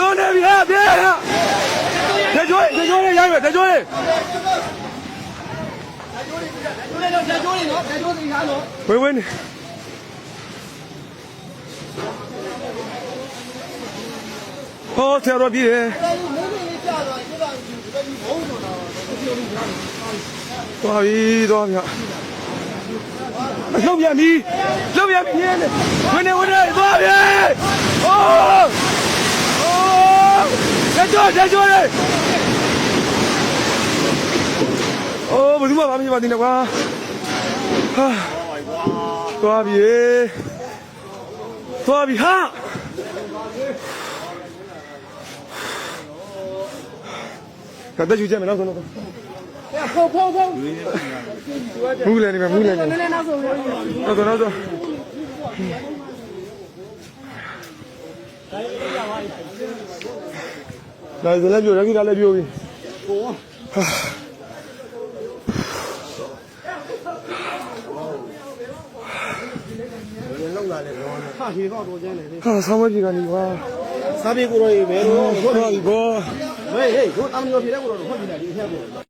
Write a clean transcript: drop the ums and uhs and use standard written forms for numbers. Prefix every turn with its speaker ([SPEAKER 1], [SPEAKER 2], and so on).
[SPEAKER 1] လုံးနေပြီဟာပြေးဟာတကြွလေးရိုက်မယ်တကြွလေးဝင်းဟောဆရာတော်ပြေးတယ်သွားပြီသွားပြီလှုပ်ပြန်ပြီပြင်းတယ်ဝင်နေသွားပြီအိုးတကြွလေးအိုးဘယ်သူမှမမြင်ပါသေးနဲ့ကွာဟာသွားပြီဟာကတည်းကကြည့်မယ်နောက်ဆုံးဖုန်းမူးလည်းနေမှာနောက်ဆုံးဒါဆိုလည်းပြောရခိတာလည်းပြောပြီလောက်လာတယ်တော့ဟာဒီတော့တော့ကျန်းတယ်လေဟာဆောင်းမပြေကနေကွာစားပြေကိုရောရေဘယ်လိုဟုတ်ပြီဘောဟေးတို့အမလို့ပြေတဲ့ကိုတော့ဟုတ်ပြီလားဒီအထက်ကို